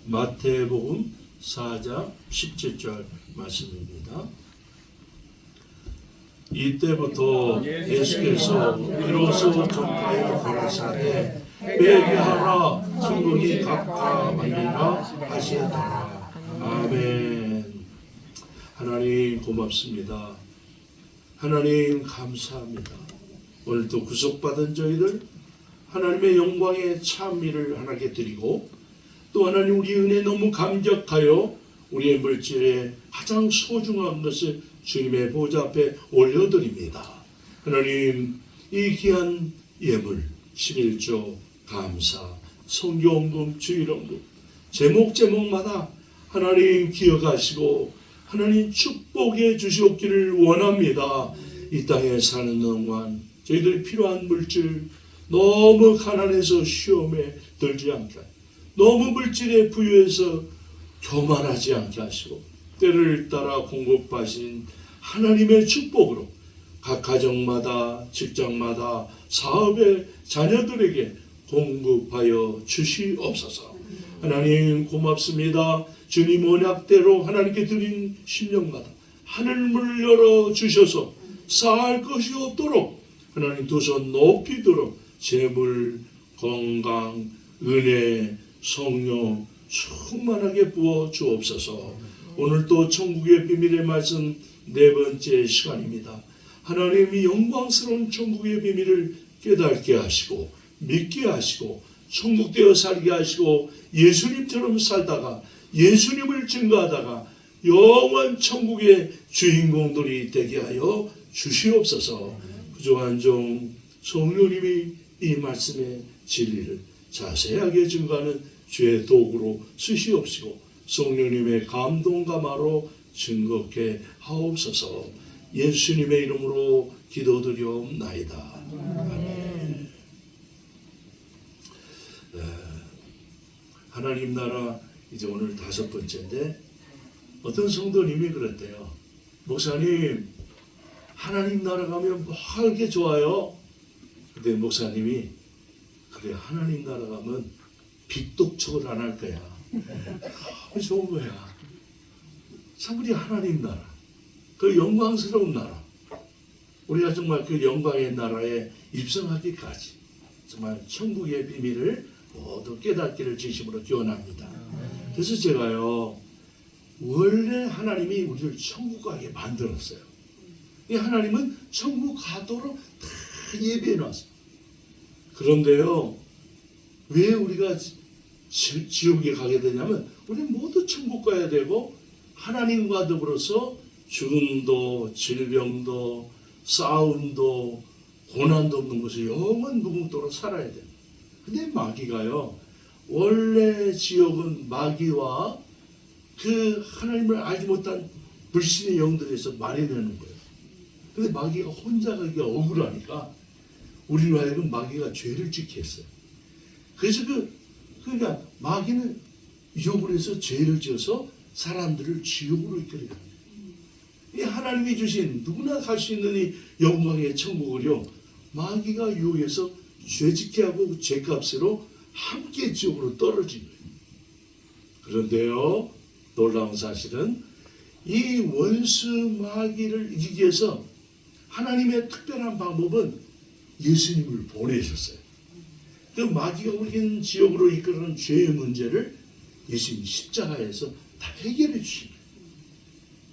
마태복음 4장 17절 말씀입니다. 이때부터 예수께서 비로소 전파에 가라사대 회개하라 천국이 가까우니라 하시더라. 아멘. 하나님 고맙습니다. 하나님 감사합니다. 오늘도 구속받은 저희들 하나님의 영광의 찬미를 하나님께 드리고, 또 하나님 우리 은혜 너무 감격하여 우리의 물질에 가장 소중한 것을 주님의 보좌 앞에 올려드립니다. 하나님, 이 귀한 예물 11조 감사, 성경금, 주일원금 제목마다 하나님 기억하시고 하나님 축복해 주시옵기를 원합니다. 이 땅에 사는 동안 저희들이 필요한 물질 너무 가난해서 시험에 들지 않게, 너무 물질에 부유해서 교만하지 않게 하시고, 때를 따라 공급하신 하나님의 축복으로 각 가정마다, 직장마다, 사업의 자녀들에게 공급하여 주시옵소서. 하나님 고맙습니다. 주님 언약대로 하나님께 드린 심령마다 하늘문을 열어 주셔서 쌓을 것이 없도록 하나님 두 손 높이도록 재물, 건강, 은혜, 성령 충만하게 부어 주옵소서. 오늘 또 천국의 비밀의 말씀 네 번째 시간입니다. 하나님이 영광스러운 천국의 비밀을 깨닫게 하시고 믿게 하시고 천국되어 살게 하시고 예수님처럼 살다가 예수님을 증거하다가 영원 천국의 주인공들이 되게 하여 주시옵소서. 부족한 종 성령님이 이 말씀의 진리를 자세하게 증거하는 주의 도구로 쓰시옵시고 성령님의 감동감화로 증거케 하옵소서. 예수님의 이름으로 기도드리옵나이다. 아멘. 하나님 나라 이제 오늘 다섯 번째인데, 어떤 성도님이 그랬대요. 목사님, 하나님 나라 가면 뭐가 이렇게 좋아요? 근데 목사님이, 그래, 하나님 나라 가면 빚독촉을 안 할 거야. 좋은 거야. 참 우리 하나님 나라, 그 영광스러운 나라, 우리가 정말 그 영광의 나라에 입성하기까지 정말 천국의 비밀을 모두 깨닫기를 진심으로 기원합니다. 그래서 제가요, 원래 하나님이 우리를 천국 가게 만들었어요. 이 하나님은 천국 가도록 다 예비해 놨어요. 그런데요, 왜 우리가 지옥에 가게 되냐면, 우리는 모두 천국 가야 되고 하나님과 더불어서 죽음도 질병도 싸움도 고난도 없는 곳에 영원 무궁토록 살아야 돼요. 근데 마귀가요, 원래 지옥은 마귀와 그 하나님을 알지 못한 불신의 영들에서 마련하는 거예요. 근데 마귀가 혼자 가기가 억울하니까 우리로 하여금 마귀가 죄를 짓게 했어요. 그래서 그러니까 마귀는 유혹을 해서 죄를 지어서 사람들을 지옥으로 이끌어가는 거예요. 이 하나님이 주신 누구나 갈 수 있는 이 영광의 천국을요, 마귀가 유혹해서 죄짓게 하고 죄값으로 함께 지옥으로 떨어진 거예요. 그런데요, 놀라운 사실은 이 원수 마귀를 이기기 위해서 하나님의 특별한 방법은 예수님을 보내셨어요. 그 마귀가 우리는 지옥으로 이끌어가는 죄의 문제를 예수님 십자가에서 다 해결해 주신 거예요.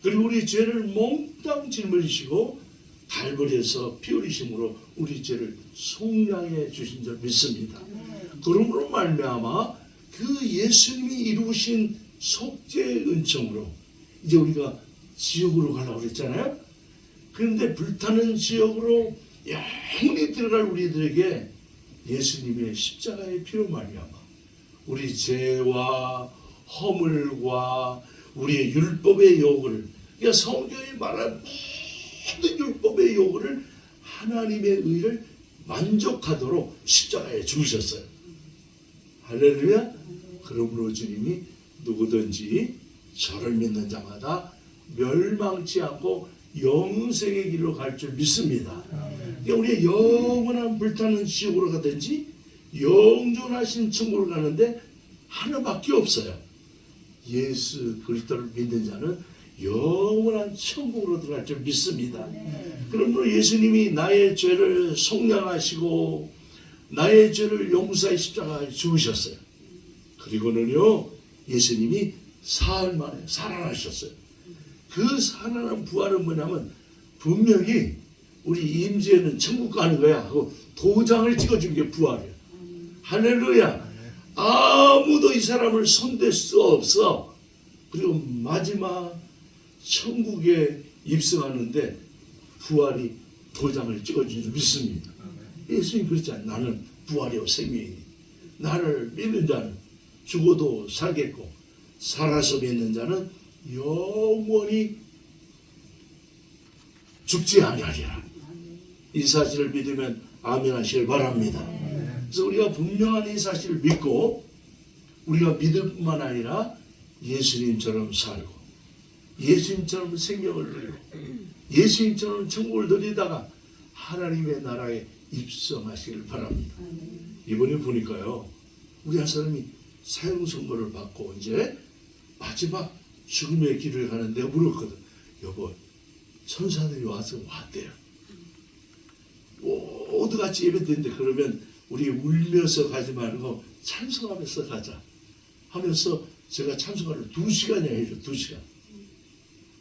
그리고 우리 죄를 몽땅 짊어지시고 갈보리에서 피 흘리심으로 우리 죄를 속량해 주신 줄 믿습니다. 그러므로 말미암아 그 예수님이 이루신 속죄의 은총으로 이제 우리가 지옥으로 가려고 그랬잖아요. 그런데 불타는 지옥으로 영원히 들어갈 우리들에게 예수님의 십자가의 피로 말미암아 우리 죄와 허물과 우리의 율법의 요구를, 그러니까 성경이 말한 모든 율법의 요구를 하나님의 의를 만족하도록 십자가에 죽으셨어요. 할렐루야. 그러므로 주님이 누구든지 저를 믿는 자마다 멸망치 않고 영생의 길로 갈 줄 믿습니다. 그러니까 우리의 영원한 불타는 지옥으로 가든지 영존하신 천국으로 가는데 하나밖에 없어요. 예수 그리스도를 믿는 자는 영원한 천국으로 들어갈 줄 믿습니다. 그러므로 예수님이 나의 죄를 속량하시고 나의 죄를 용서해 십자가에 죽으셨어요. 그리고는요, 예수님이 사흘 만에 살아나셨어요. 그 살아난 부활은 뭐냐면 분명히 우리 임재는 천국 가는 거야 하고 도장을 찍어준 게 부활이야. 할렐루야. 아무도 이 사람을 손댈 수 없어. 그리고 마지막 천국에 입성하는데 부활이 도장을 찍어준 줄 믿습니다. 예수님 그랬잖아요. 나는 부활이요 생명이니 나를 믿는 자는 죽어도 살겠고 살아서 믿는 자는 영원히 죽지 아니하리라. 이 사실을 믿으면 아멘 하시길 바랍니다. 그래서 우리가 분명한 이 사실을 믿고 우리가 믿을 뿐만 아니라 예수님처럼 살고 예수님처럼 생명을 누리고 예수님처럼 천국을 누리다가 하나님의 나라에 입성하시길 바랍니다. 이번에 보니까요, 우리 한 사람이 사형 선고를 받고 이제 마지막 죽음의 길을 가는데 물었거든. 여보, 천사들이 와서 왔대요. 모두 같이 예배드리는데 그러면 우리 울면서 가지 말고 찬송하면서 가자 하면서 제가 찬송을 2시간이나 해줘. 2시간.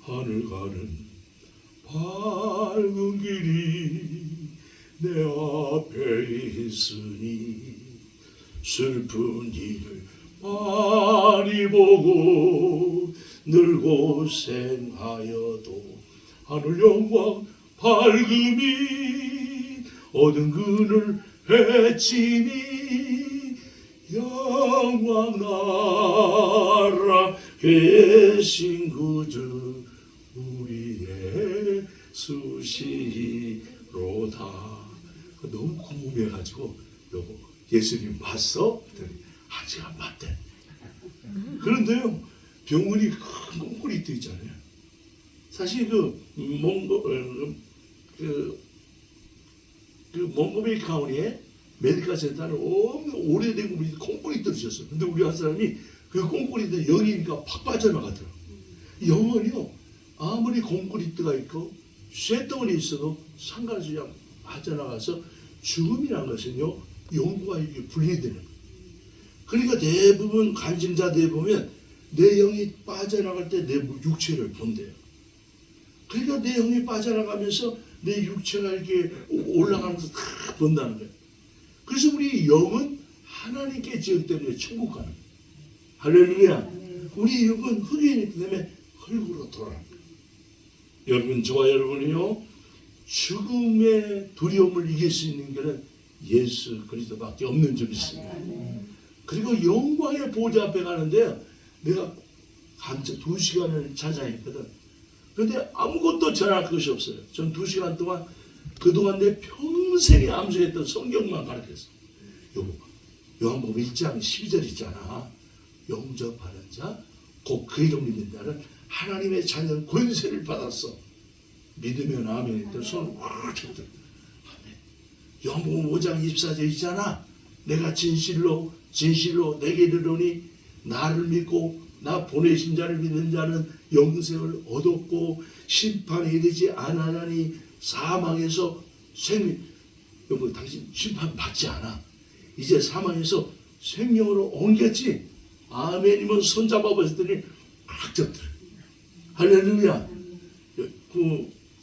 하늘 가는 밝은 길이 내 앞에 있으니 슬픈 일을 많이 보고 늘 고생하여도 하늘 영광 밝음이 어두운 그늘 해치니 영광 나라 계신 구주 우리의 수시로다. 너무 궁금해가지고 여보 예수님 봤어? 제가 봤대. 그런데요, 병원이 큰 콘크리트 있잖아요. 사실 몽고메리 카운티에 메디컬 센터는 오래된 콘크리트를 지었어요. 근데 우리 한 사람이 그 콘크리트 영이니까 팍 빠져나가더라고요. 영은요, 아무리 콘크리트가 있고 쇳덩어리 있어도 상관없이 그냥 빠져나가서 죽음이라는 것은요, 영과 이게 분리되는 거예요. 그러니까 대부분 간증자들 보면 내 영이 빠져나갈 때 내 육체를 본대요. 그러니까 내 영이 빠져나가면서 내 육체가 이렇게 올라가면서 다 본다는 거예요. 그래서 우리 영은 하나님께 지었기 때문에 천국 가는 거예요. 할렐루야. 우리 영은 흙이기 때문에 흙으로 돌아가는 거예요. 여러분, 저와 여러분이요, 죽음의 두려움을 이길 수 있는 것은 예수 그리스도밖에 없는 줄 믿습니다. 그리고 영광의 보좌 앞에 가는데 내가 간증 2시간을 찾아했거든. 그런데 아무것도 전할 것이 없어요. 전 2시간 동안 그동안 내 평생에 암송했던 성경만 가르쳤어. 여보, 요한복음 1장 12절 있잖아. 영접하는 자, 곧 그 이름 믿는 자는 하나님의 자녀 권세를 받았어. 믿으면 아멘 했더니 손을 확 쳤더니 아멘. 요한복음 5장 24절 있잖아. 내가 진실로 내게 이르노니 나를 믿고 나 보내신 자를 믿는 자는 영생을 얻었고 심판에 이르지 아니하나니 사망에서 생명. 여보, 당신 심판 받지 않아. 이제 사망에서 생명으로 옮겼지. 아멘이면 손잡아 보셨더니 꽉 잡더라. 할렐루야.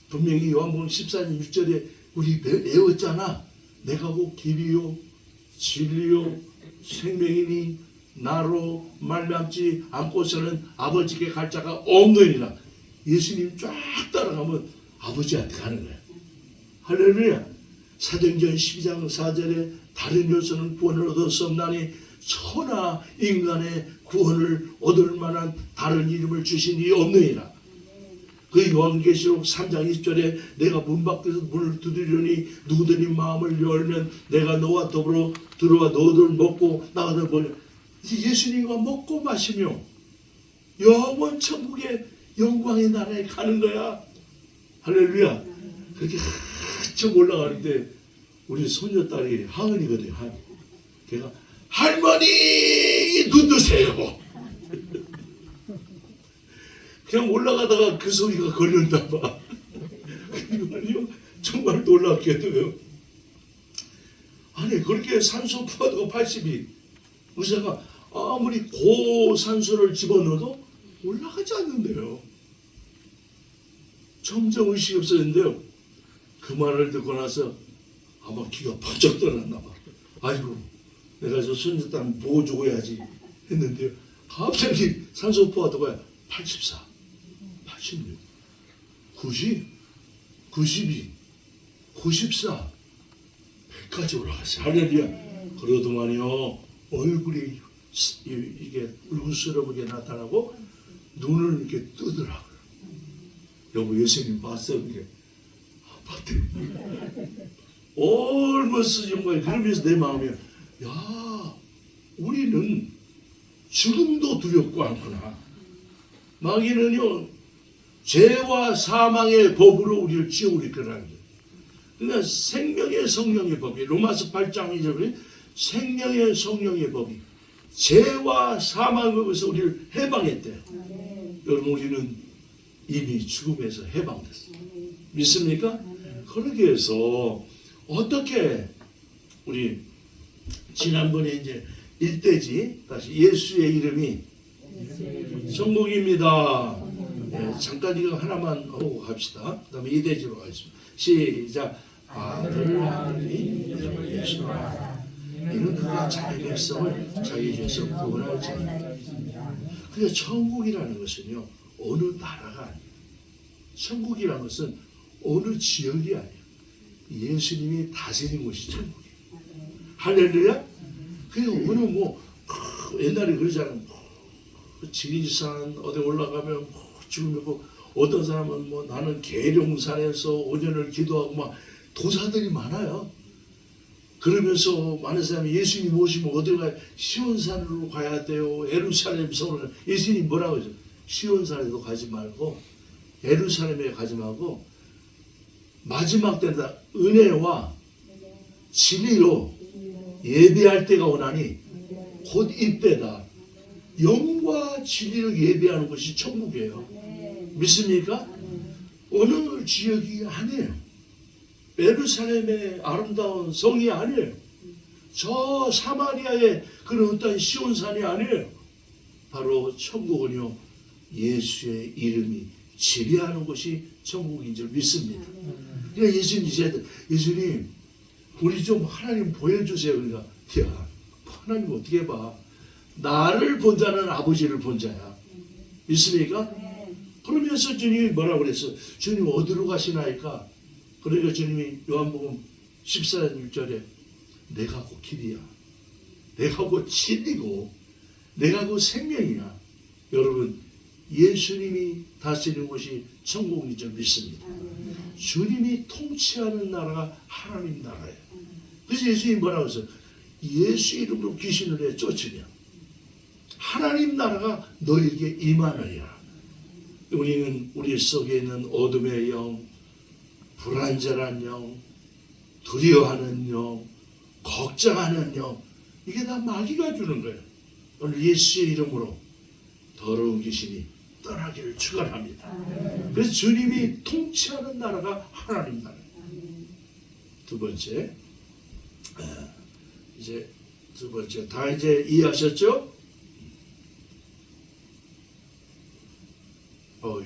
분명히 요한복음 14장 6절에 우리 외웠잖아. 내가 곧 길이요 진리요 생명이니 나로 말미암지 않고서는 아버지께 갈 자가 없느니라. 예수님 쫙 따라가면 아버지한테 가는 거야. 할렐루야. 사도행전 12장 4절에 다른 요소는 구원을 얻을 수 없나니 천하 인간의 구원을 얻을 만한 다른 이름을 주신 이 없느니라. 그 요한계시록 3장 20절에 내가 문 밖에서 문을 두드리니 누구든지 마음을 열면 내가 너와 더불어 들어와 너를 먹고 나가들 보려. 예수님과 먹고 마시며 영원 천국의 영광의 나라에 가는 거야. 할렐루야. 그렇게 한참 올라가는데 우리 손녀딸이 하은이거든요. 걔가 할머니 눈 뜨세요. 그냥 올라가다가 그 소리가 걸렸나 봐. 그러니까요, 정말 놀랍게도요. 아니, 그렇게 산소 포화도가 80이, 의사가 아무리 고산소를 집어넣어도 올라가지 않는데요. 점점 의식이 없어졌는데요. 그 말을 듣고 나서 아마 기가 번쩍 떠났나 봐. 아이고, 내가 저 손녀딸 보고 죽어야지 했는데요. 갑자기 산소 포화도가 84, 86, 90, 92, 94, 100까지 올라갔어요. 할렐루야. 그러더만요, 얼굴이 이게 울그스러하게 나타나고 눈을 이렇게 뜨더라고요. 여보, 예수님 봤어? 이게 봤대요. 얼마 쓰진 거예요. 그러면서 내 마음이, 야, 우리는 죽음도 두렵고 않구나. 마귀는요, 죄와 사망의 법으로 우리를 지옥으로 이끌어가는 거예요. 그러니까 생명의 성령의 법이, 로마서 8장 2절에 생명의 성령의 법이 죄와 사망의 법에서 우리를 해방했대요. 여러분, 우리는 이미 죽음에서 해방됐어요. 믿습니까? 그러기 위해서 어떻게 우리 지난번에 이제 일대지 다시 예수의 이름이 천국입니다. 네, 잠깐 이거 하나만 하고 갑시다. 그 다음에 이대지로 가겠습니다. 시작. 아들이 예수라. 이는 그가 자기 백성을 자기 죄에서 구원할지니라. 그러니까 천국이라는 것은요, 어느 나라가 아니에요. 천국이라는 것은 어느 지역이 아니에요. 예수님이 다스리는 곳이 천국이에요. 할렐루야. 그러니까 어느 옛날에 그러잖아요. 지리산 어디 올라가면 죽음이고, 어떤 사람은 나는 계룡산에서 5년을 기도하고 막 도사들이 많아요. 그러면서 많은 사람이 예수님 모시면 어디 가요? 시온산으로 가야 돼요. 예루살렘 성으로. 예수님 뭐라고 하죠? 시온산에도 가지 말고 예루살렘에 가지 말고 마지막 때다 은혜와 진리로 예배할 때가 오나니 곧 이때다. 영과 진리를 예배하는 것이 천국이에요. 믿습니까? 어느 지역이 아니에요. 예루살렘의 아름다운 성이 아니에요. 저 사마리아의 그런 어떤 시온산이 아니에요. 바로 천국은요, 예수의 이름이 지배하는 곳이 천국인 줄 믿습니다. 그러니까 예수님 우리 좀 하나님 보여주세요. 그러니까 야, 하나님 어떻게 봐? 나를 본 자는 아버지를 본 자야. 믿습니까? 그러면서 주님이 뭐라고 그랬어? 주님 어디로 가시나이까? 그러니까 주님이 요한복음 14장 6절에 내가 곧 길이야. 내가 곧 진리고 내가 곧 생명이야. 여러분, 예수님이 다스리는 곳이 천국인 줄 믿습니다. 주님이 통치하는 나라가 하나님 나라예요. 그래서 예수님이 뭐라고 했어요? 예수 이름으로 귀신을 내 쫓으면 하나님 나라가 너에게 임하느니라. 우리는 우리 속에 있는 어둠의 영, 불안전한 영, 두려워하는 영, 걱정하는 영, 이게 다 마귀가 주는 거예요. 오늘 예수의 이름으로 더러운 귀신이 떠나기를 축원합니다. 그래서 주님이 통치하는 나라가 하나님 나라예요. 두 번째, 이제 두 번째 다 이제 이해하셨죠?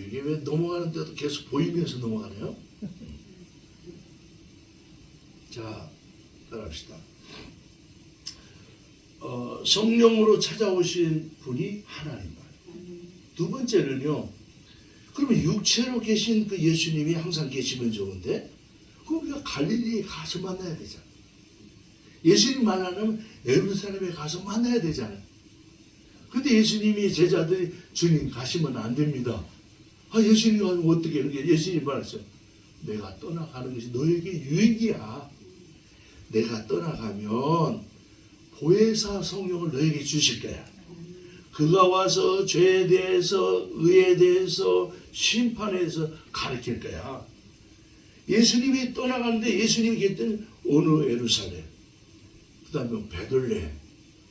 이게 왜 넘어가는데도 계속 보이면서 넘어가네요. 자, 따라합시다. 성령으로 찾아오신 분이 하나님. 두 번째는요, 그러면 육체로 계신 그 예수님이 항상 계시면 좋은데, 그럼 우리가 갈릴리에 가서 만나야 되잖아요. 예수님 만나려면 예루살렘에 가서 만나야 되잖아요. 근데 예수님이 제자들이 주님 가시면 안 됩니다. 예수님 가면 어떻게? 그러니까 예수님이 말했어요. 내가 떠나가는 것이 너에게 유익이야. 내가 떠나가면 보혜사 성령을 너에게 주실 거야. 그가 와서 죄에 대해서, 의에 대해서, 심판에 대해서 가르칠 거야. 예수님이 떠나가는데 예수님이 계셨던 어느 예루살렘, 그 다음에 베들레헴,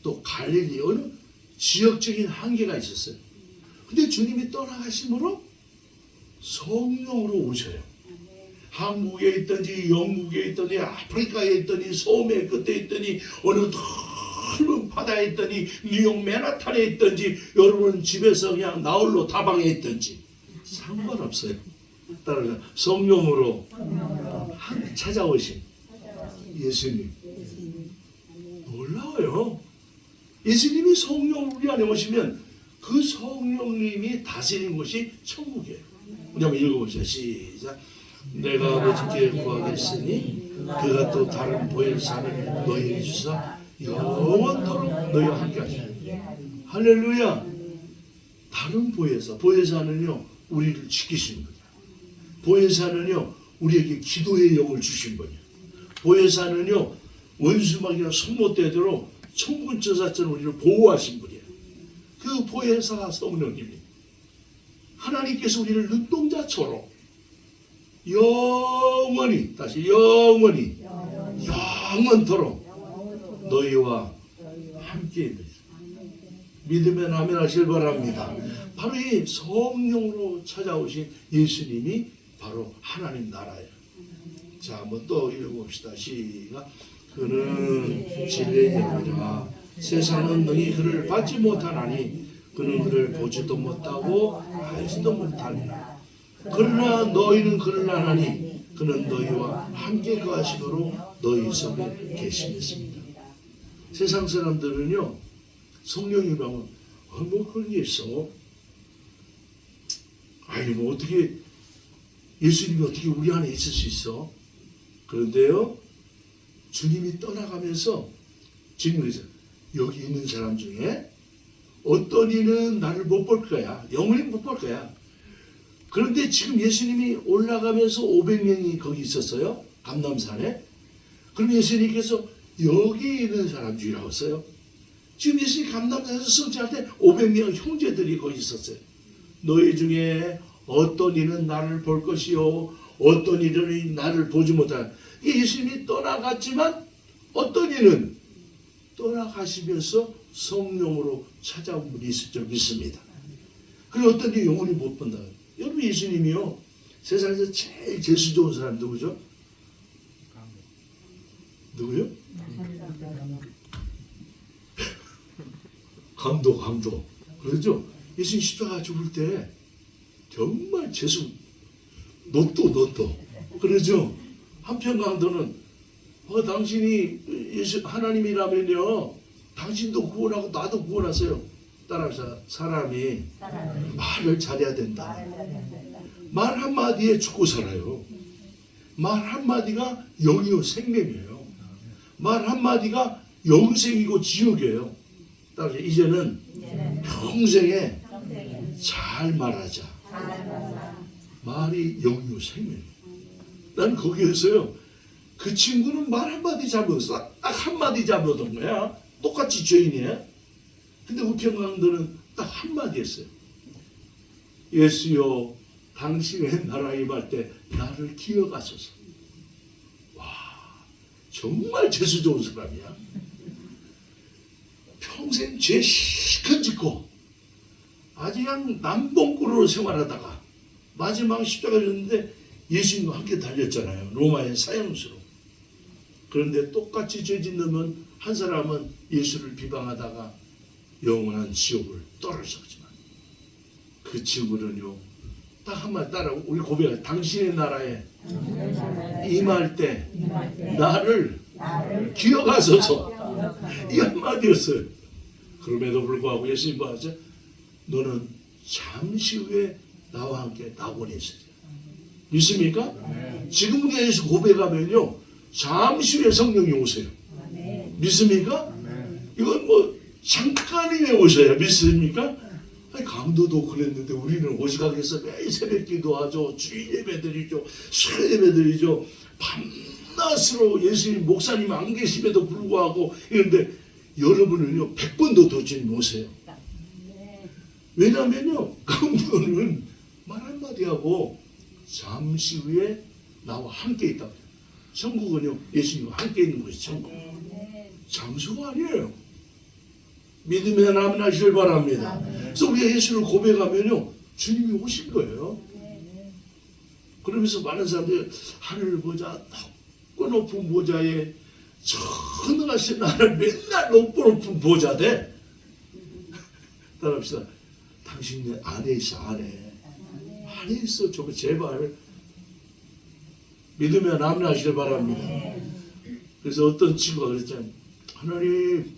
또 갈릴리, 어느 지역적인 한계가 있었어요. 근데 주님이 떠나가심으로 성령으로 오셔요. 한국에 있든지 영국에 있든지 아프리카에 있든지 소매 끝에 있든지 어느 넓은 바다에 있든지 뉴욕 맨하탄에 있든지 여러분 집에서 그냥 나홀로 다방에 있든지 상관없어요. 따라서 성령으로 찾아오신 예수님. 놀라워요. 예수님이 성령으로 우리 안에 오시면 그 성령님이 다스리는 곳이 천국이에요. 우리 한번 읽어봅시다. 시작. 내가 아버지께 구하겠으니 그가 또 다른 보혜사를 너희에게 주사 영원토록 너희와 함께 하시라. 할렐루야. 다른 보혜사. 보혜사는요 우리를 지키시는 거예요. 보혜사는요 우리에게 기도의 영을 주신 분이에요. 보혜사는요 원수막이나 손못대도록 천군천사처럼 우리를 보호하신 분이에요. 그 보혜사 성령님이 하나님께서 우리를 눈동자처럼 영원히 다시 영원히 영원토록 너희와 함께 있는 믿으면 아멘 하시길 바랍니다. 바로 이 성령으로 찾아오신 예수님이 바로 하나님 나라예요. 자, 한번 또 읽어봅시다. 시작. 그는 진리의 영이라 세상은 능히 그를 받지 못하나니 그는 그를 보지도 못하고 알지도 못하니라. 그러나 너희는 그를 아나니 그는 너희와 함께 거하시므로 너희 속에 계시겠습니다. 세상 사람들은요 성령이라면 뭐 그런 게 있어. 아니 뭐 어떻게 예수님이 어떻게 우리 안에 있을 수 있어? 그런데요 주님이 떠나가면서 주님께서 여기 있는 사람 중에 어떤 이는 나를 못 볼 거야. 영원히 못 볼 거야. 그런데 지금 예수님이 올라가면서 500명이 거기 있었어요. 감람산에. 그럼 예수님께서 여기 있는 사람 중이라고 했어요. 지금 예수님이 감람산에서 성취할 때 500명 형제들이 거기 있었어요. 너희 중에 어떤 이는 나를 볼 것이요 어떤 이는 나를 보지 못할. 예수님이 떠나갔지만 어떤 이는 떠나가시면서 성령으로 찾아온 분이 있을 줄 믿습니다. 그리고 어떤 이는 영원히 못 본다. 여러분 예수님이요 세상에서 제일 재수 좋은 사람 누구죠? 누구요? 감독. 그렇죠? 예수님 십자가 죽을 때 정말 재수 노또. 그러죠? 한편 강도는 당신이 예수 하나님이라면요 당신도 구원하고 나도 구원하세요. 따라서 사람이 말을 잘해야 된다. 말 한마디에 죽고 살아요. 말 한마디가 영이요 생명이에요. 말 한마디가 영생이고 지옥이에요. 따라서 이제는 평생에 잘 말하자. 말이 영이요 생명이에요. 난 거기에서요 그 친구는 말 한마디 잘못했어. 딱 한마디 잘못한 거야. 똑같이 죄인이야. 근데 우평강도는 딱 한마디 했어요. 예수여 당신의 나라에 임할 때 나를 기억하소서. 와 정말 재수 좋은 사람이야. 평생 죄 시큰 짓고 아주 그냥 남봉꾼으로 생활하다가 마지막 십자가 졌는데 예수님과 함께 달렸잖아요. 로마의 사형수로. 그런데 똑같이 죄 짓는 한 사람은 예수를 비방하다가 영원한 지옥을 떨어졌지만 그 친구는요 딱 한마디 따라 우리 고백할 당신의 나라에 임할 때 나를 기억하소서 이 한마디였어요. 그럼에도 불구하고 예수님 뭐하죠? 너는 잠시 후에 나와 함께 낙원에 있으리라. 믿습니까? 지금 우리가 예수 고백하면요 잠시 후에 성령이 오세요. 믿습니까? 이건 뭐 잠깐이면 오셔야 믿습니까? 아니, 강도도 그랬는데 우리는 오지각에서 매일 새벽 기도하죠. 주일 예배 드리죠. 수요 예배 드리죠. 밤낮으로 예수님 목사님 안 계심에도 불구하고 이런데 여러분은요 100번도 더 주님 오세요. 왜냐하면요 강도는 말 한마디 하고 잠시 후에 나와 함께 있다. 천국은요 예수님과 함께 있는 것이 천국. 장소가 아니에요. 믿으면 아멘 하시길 바랍니다. 그래서 우리가 예수를 고백하면요, 주님이 오신 거예요. 그러면서 많은 사람들이 하늘 보자, 높고 높은 보좌에 전능하신 나를 맨날 높고 높은 보좌대. 따라합시다. 당신 내 안에 있어, 안에 있어. 좀 제발 믿으면 아멘하시길 바랍니다. 그래서 어떤 친구가 그랬잖아요. 하나님,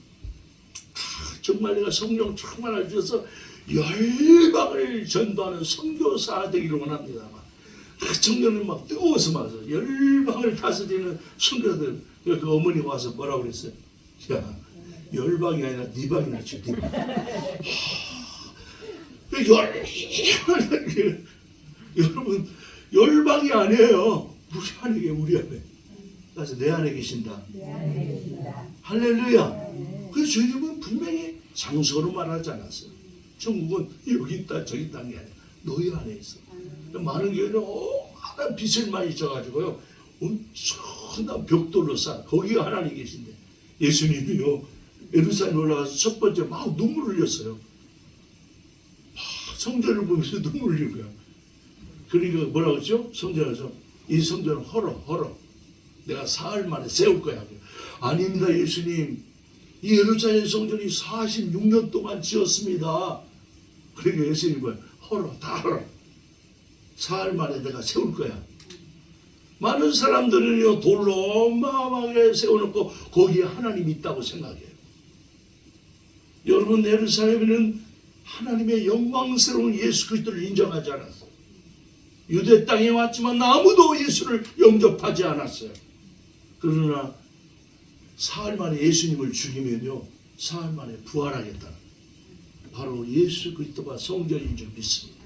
정말 내가 성령 충만을 주셔서 열방을 전도하는 선교사 되기를 원합니다. 그 청년을 막 뜨거워서 막 열방을 다스리는 선교사들. 그 어머니가 와서 뭐라고 그랬어요? 야, 열방이 아니라 네 방이 낫지. 네 방. 여러분, 열방이 아니에요. 우리 안에 계세요, 우리 안에. 그래서 내 안에 계신다. 할렐루야. 그래서 주님은 분명히 장소로 말하지 않았어요. 천국은 여기 있다 저기 있다는 게 아니라 너희 안에 있어. 많은 교회는 하나님 빛을 많이 져가지고요, 엄청난 벽돌로 쌓아 거기가 하나님 계신데, 예수님이요 예루살렘 올라가서 첫 번째 막 눈물을 흘렸어요. 성전을 보면서 눈물 흘리고요. 그러니까 뭐라고 했죠? 성전에서 이 성전은 헐어 내가 사흘 만에 세울 거야. 아닙니다 예수님, 이 예루살렘 성전이 46년 동안 지었습니다. 그러니까 예수님이 헐어, 다 헐어. 사흘 만에 내가 세울 거야. 많은 사람들은요, 돌로 어마어마하게 세워놓고 거기에 하나님이 있다고 생각해요. 여러분, 예루살렘에는 하나님의 영광스러운 예수 그리스도를 인정하지 않았어요. 유대 땅에 왔지만 아무도 예수를 영접하지 않았어요. 그러나 사흘 만에 예수님을 죽이면요, 사흘 만에 부활하겠다. 바로 예수 그리스도가 성전인 줄 믿습니다.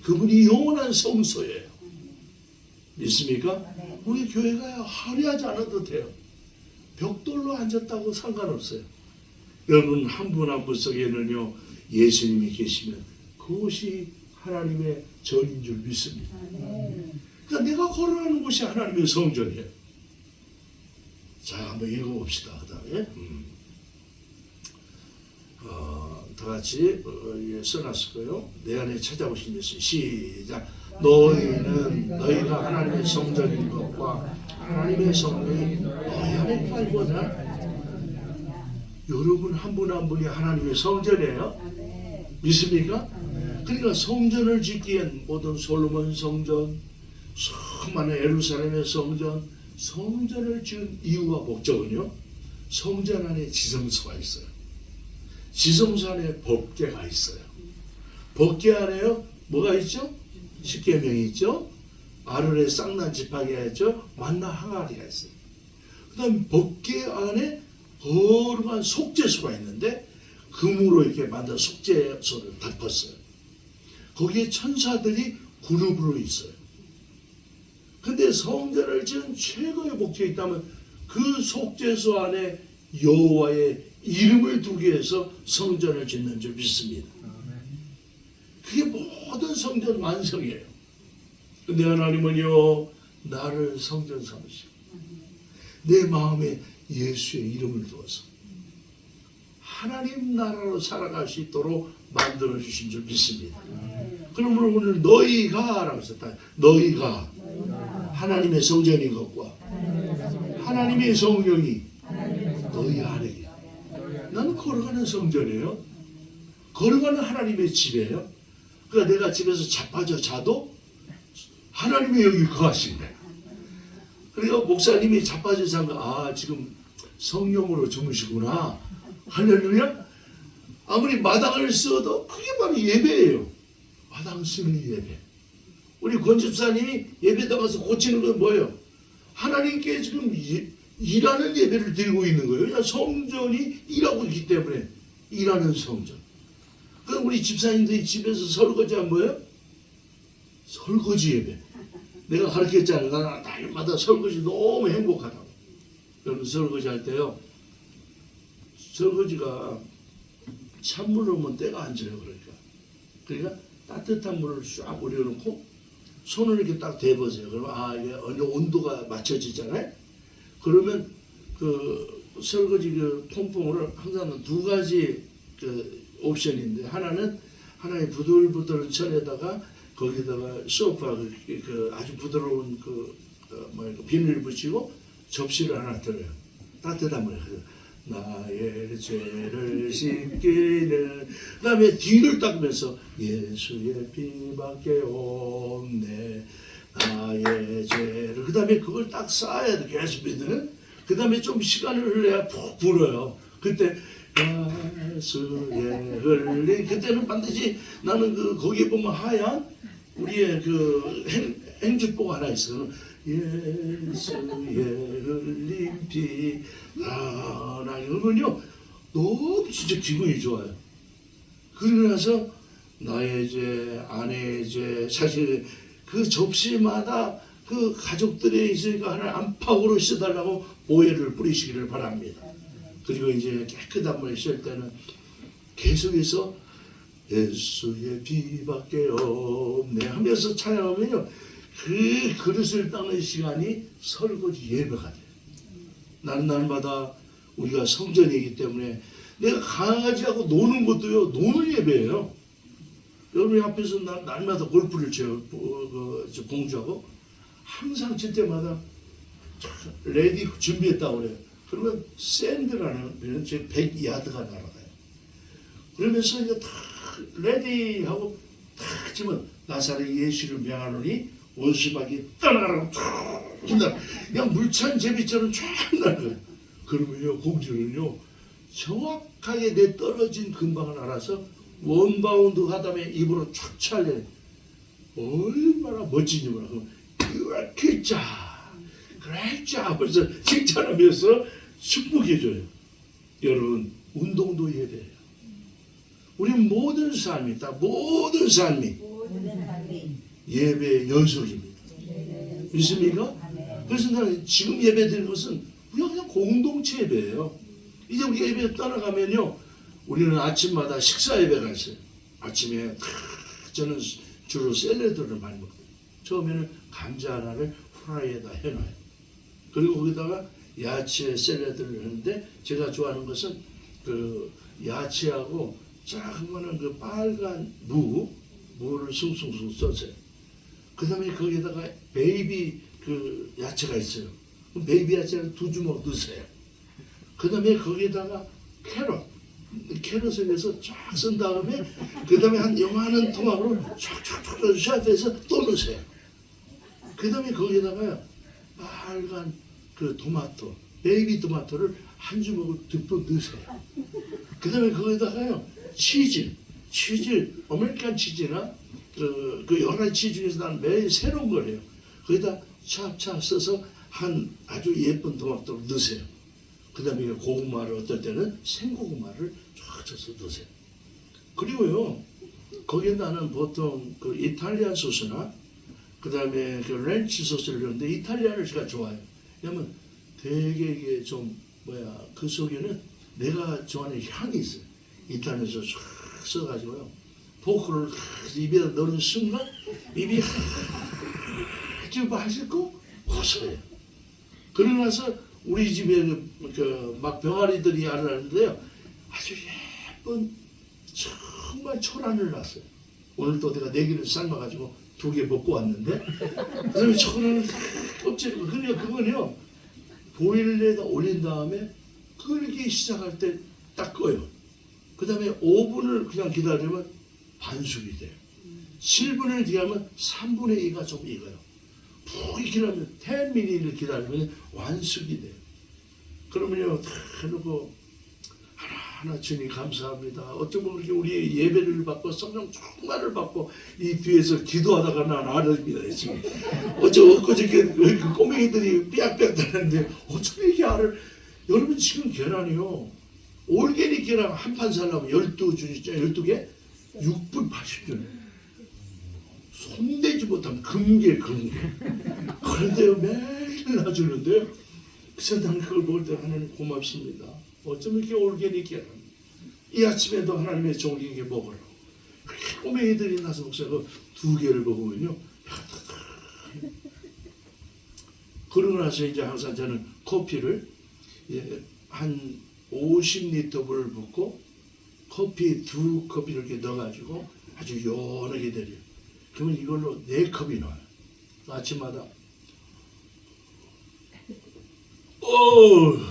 그분이 영원한 성소예요. 믿습니까? 우리 교회가 화려하지 않아도 돼요. 벽돌로 앉았다고 상관없어요. 여러분, 한 분 한 분 속에는요, 예수님이 계시면 그것이 하나님의 전인 줄 믿습니다. 그러니까 내가 걸어가는 곳이 하나님의 성전이에요. 자, 한번 읽어봅시다. 그 다음에 다 같이 써놨을 거예요. 내 안에 찾아오신 예수. 시작. 너희는 너희가 하나님의 성전인 것과 하나님의 성령이 너희 안에 살거든. 여러분 한 분 한 분이 하나님의 성전이에요. 믿습니까? 그러니까 성전을 짓기엔 모든 솔로몬 성전, 수많은 예루살렘의 성전, 성전을 지은 이유와 목적은요, 성전 안에 지성소가 있어요. 지성소 안에 법궤가 있어요. 법궤 안에요 뭐가 있죠? 십계명이 있죠. 아론의 쌍난 지팡이가 있죠. 만나 항아리가 있어요. 그 다음 법궤 안에 거룩한 속죄소가 있는데 금으로 이렇게 만든 속죄소를 덮었어요. 거기에 천사들이 그룹으로 있어요. 근데 성전을 지은 최고의 목적이 있다면 그 속죄소 안에 여호와의 이름을 두기 위해서 성전을 짓는 줄 믿습니다. 그게 모든 성전 완성이에요. 근데 하나님은요, 나를 성전 삼으시고 내 마음에 예수의 이름을 두어서 하나님 나라로 살아갈 수 있도록 만들어 주신 줄 믿습니다. 그러므로 오늘 너희가 라고 썼다. 너희가 하나님의 성전인 것과 하나님의 성령이 너희 안에 계세요. 나는 걸어가는 성전이에요. 걸어가는 하나님의 집이에요. 그러니까 내가 집에서 자빠져 자도 하나님의 영이 거하신대. 그러니까 목사님이 자빠져 자면 지금 성령으로 주무시구나. 할렐루야. 아무리 마당을 써도 그게 바로 예배예요. 마당 쓰는 예배. 우리 권집사님이 예배 나가서 고치는 건 뭐예요? 하나님께 지금 일하는 예배를 드리고 있는 거예요. 그냥 성전이 일하고 있기 때문에 일하는 성전. 그럼 우리 집사님들이 집에서 설거지하면 뭐예요? 설거지 예배. 내가 가르쳤잖아요. 나는 날마다 설거지 너무 행복하다고. 여러분 설거지 할 때요, 설거지가 찬물로 하면 때가 안 져요. 그러니까 따뜻한 물을 쫙 우려놓고 손을 이렇게 딱 대보세요. 그러면 이게 어느 온도가 맞춰지잖아요. 그러면 그 설거지 그 퐁퐁을 항상 두 가지 그 옵션인데 하나의 부들부들 천에다가 거기다가 소파 그 아주 부드러운 비닐을 붙이고 접시를 하나 들어요. 따뜻한 물에. 나의 죄를 씻기는 그다음에 뒤를 닦으면서 예수의 피밖에 없네 나의 죄를 그다음에 그걸 딱 쌓아야 돼 계속 믿는 그다음에 좀 시간을 흘려야 푹 불어요. 그때 예수의 흘린 그때는 반드시 나는 거기에 보면 하얀 우리의 행주복 하나 있어요. 예수의 흘린 피 하나님은요 너무 진짜 기분이 좋아요. 그러고 나서 나의 죄, 아내의 죄, 사실 그 접시마다 그 가족들이 있으니까 하나님 안팎으로 씻어달라고 오해를 뿌리시기를 바랍니다. 그리고 이제 깨끗한 물에 씻을 때는 계속해서 예수의 피밖에 없네 하면서 찬양하면요 그 그릇을 닦는 시간이 설거지 예배가 돼요. 나는 날마다 우리가 성전이기 때문에 내가 강아지하고 노는 것도요 노는 예배예요. 여러분 앞에서 날마다 골프를 쳐요. 공주하고 항상 칠 때마다 레디 준비했다고 그래요. 그러면 샌드라는 제 100야드가 날아가요. 그러면서 이제 다 레디 하고 탁 치면 나사렛 예수를 명하노니 원수박이 떠나가라고 쫙 그냥 물찬 제비처럼 쫙 날아가요. 그러면요 공주는요 정확하게 내 떨어진 근방을 알아서 원바운드 하다음에 입으로 촥 찰려요. 얼마나 멋진지 몰라요. 그렇게 짜 그랬자 하면서 칭찬하면서 축복해줘요. 여러분 운동도 예배예요. 우리 모든 삶이 다 모든 삶이 예배의 연속입니다. 믿습니까? 그래서 나는 지금 예배 드리는 것은 우리가 그냥 공동체 예배예요. 이제 우리가 예배 떠나가면요 우리는 아침마다 식사 예배가 있어요. 아침에 저는 주로 샐러드를 많이 먹어요. 처음에는 감자 하나를 후라이에다 해놔요. 그리고 거기다가 야채 샐러드를 하는데 제가 좋아하는 것은 그 야채하고 작은 그 빨간 무를 숭숭숭 써서요. 그 다음에 거기에다가 베이비 그 야채가 있어요. 그럼 베이비 야채를 2주먹 넣으세요. 그 다음에 거기에다가 캐럿을 내서 쫙 쓴 다음에 그 다음에 한 요만한 토막으로 쫙쫙쫙 샤프해서 또 넣으세요. 그 다음에 거기에다가 빨간 그 토마토, 베이비 토마토를 한 주먹을 듬뿍 넣으세요. 그 다음에 거기에다가요 치즈, 아메리칸 치즈나 그 여러 가지 치즈 중에서 나는 매일 새로운 거래요. 거기다 찹찹 써서 한 아주 예쁜 토마토를 넣으세요. 그 다음에 고구마를 어떨 때는 생고구마를 쫙 쳐서 넣으세요. 그리고요 거기에 나는 보통 그 이탈리안 소스나 그 다음에 그 렌치 소스를 넣는데 이탈리안을 제가 좋아해요. 왜냐면 되게 이게 좀 그 속에는 내가 좋아하는 향이 있어요. 이탈리안 소스 쫙 써가지고요 포크를 입에다 넣는 순간 입이 아주 맛있고 고소해요. 그러고 나서 우리 집에 막 병아리들이 알았는데요 아주 예쁜 정말 초란을 놨어요. 오늘 또 내가 4개를 삶아가지고 2개 먹고 왔는데 그다음에 초란을 껍질 그러니까 그거는요 보일러에다 올린 다음에 끓기 시작할 때 딱 꺼요. 그 다음에 5분을 그냥 기다리면 반숙이 돼요. 7분을 기다리면 3분의 2가 좀 익어요. 푹 익히려면 10미니를 기다리면 완숙이 돼요. 그러면요 다 해놓고 하나하나 주님 감사합니다. 어쩌면 그렇게 우리 예배를 받고 성령 충만을 받고 이 뒤에서 기도하다가 난 알입니다. 어저께 그 꼬맹이들이 삐약삐약 다는데 어쩌면 이렇게 알을 여러분 지금 계란이요 올게닉 계란 한 판 살려면 12개 6분 80전 손대지 못하면 금괴 그런데요 매일 놔주는데요 그래서 나는 그걸 먹을 때 하나님 고맙습니다. 어쩌면 이렇게 올게닉 계란 이 아침에도 하나님의 종에게 먹으라고 꼬맹이들이 나서 목사가 2개를 먹으면요 그러고 나서 이제 항상 저는 커피를 한 50리터 물을 붓고 커피 2컵 이렇게 넣어가지고 아주 연하게 내려요. 그러면 이걸로 4컵이 나와요. 아침마다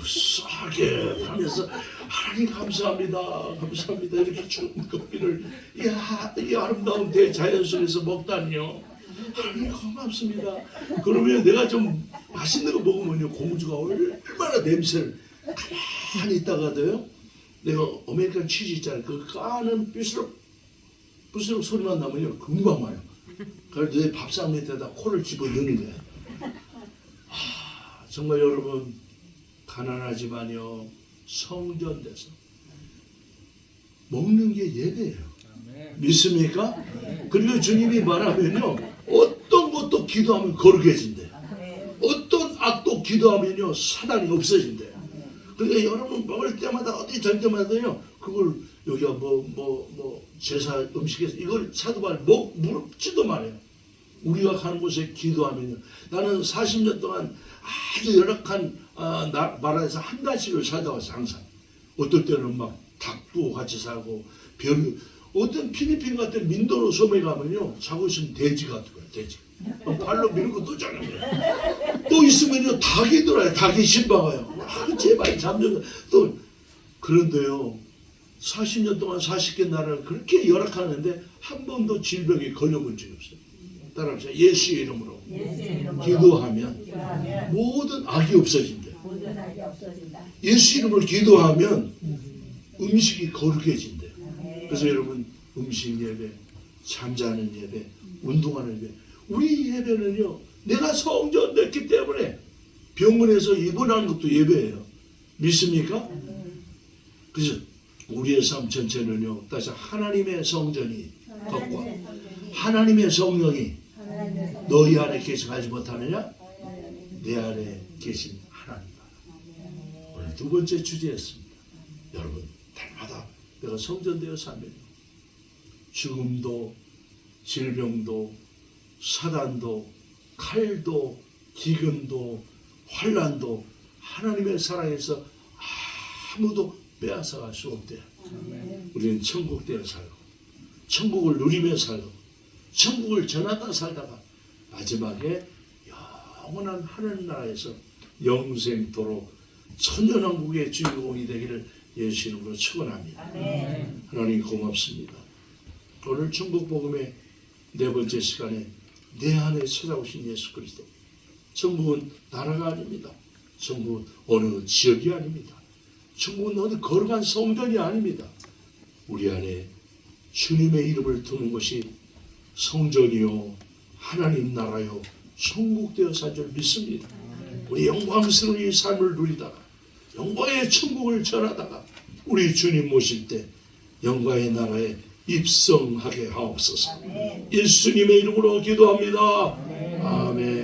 싸게 하면서 하나님 감사합니다. 감사합니다. 이렇게 좋은 커피를 이 아름다운 대자연 속에서 먹다니요. 하나님 고맙습니다. 그러면 내가 좀 맛있는 거 먹으면요, 공주가 얼마나 냄새를 가만히 있다가도요, 내가 아메리칸 치즈 있잖아요. 그 까는 부스럭 소리만 나면요, 금방 와요. 그래서 내 밥상 밑에다 코를 집어넣는 거야. 정말 여러분, 가난하지만요, 성전돼서 먹는 게 예배예요. 믿습니까? 그리고 주님이 말하면요, 어떤 것도 기도하면 거룩해진대. 어떤 악도 기도하면요, 사단이 없어진대. 그러니까 여러분 먹을 때마다 어디 절 때마다요, 그걸 여기가 제사 음식에서 이걸 사도발 물지도 말아요. 우리가 가는 곳에 기도하면요, 나는 40년 동안 아주 열악한 나라에서 한 달씩을 살다 왔어. 항상 어떨 때는 막 닭도 같이 사고, 어떤 필리핀 같은 민도로 섬에 가면요, 자고 있으면 돼지가 들어요. 돼지 발로 밀고 또 자는 거예요. 또 있으면요, 닭이 들어요. 닭이 신방와요. 제발 잠좀. 또 그런데요, 40년 동안 40개 나라를 그렇게 열악하는데 한 번도 질병에 걸려본 적이 없어요. 따라합시다. 예수의 이름으로 기도하면 모든 악이 없어진대. 예수 이름으로 기도하면 음식이 거룩해진대. 그래서 여러분, 음식 예배, 잠자는 예배, 운동하는 예배, 우리 예배는요, 내가 성전 됐기 때문에 병원에서 입원하는 것도 예배예요. 믿습니까? 그래서 우리의 삶 전체는요, 다시 하나님의 성전이 걷고 하나님의 성령이 너희 안에 계시지 못하느냐? 내 안에 계신 하나님이다. 오늘 2번째 주제였습니다. 여러분, 날마다 내가 성전되어 살면 죽음도, 질병도, 사단도, 칼도, 기근도, 환난도 하나님의 사랑에서 아무도 빼앗아갈 수 없대요. 우리는 천국되어 살고, 천국을 누리며 살고, 천국을 전하다 살다가 마지막에 영원한 하늘나라에서 영생토록 천년왕국의 주인공이 되기를 예수 이름으로 축원합니다. 하나님 고맙습니다. 오늘 천국복음의 4번째 시간에 내 안에 찾아오신 예수 그리스도. 천국은 나라가 아닙니다. 천국은 어느 지역이 아닙니다. 천국은 어느 거룩한 성전이 아닙니다. 우리 안에 주님의 이름을 두는 것이 성전이요, 하나님 나라요, 천국되어 살 줄 믿습니다. 우리 영광스러운 이 삶을 누리다가 영광의 천국을 전하다가 우리 주님 모실 때 영광의 나라에 입성하게 하옵소서. 예수님의 이름으로 기도합니다. 아멘.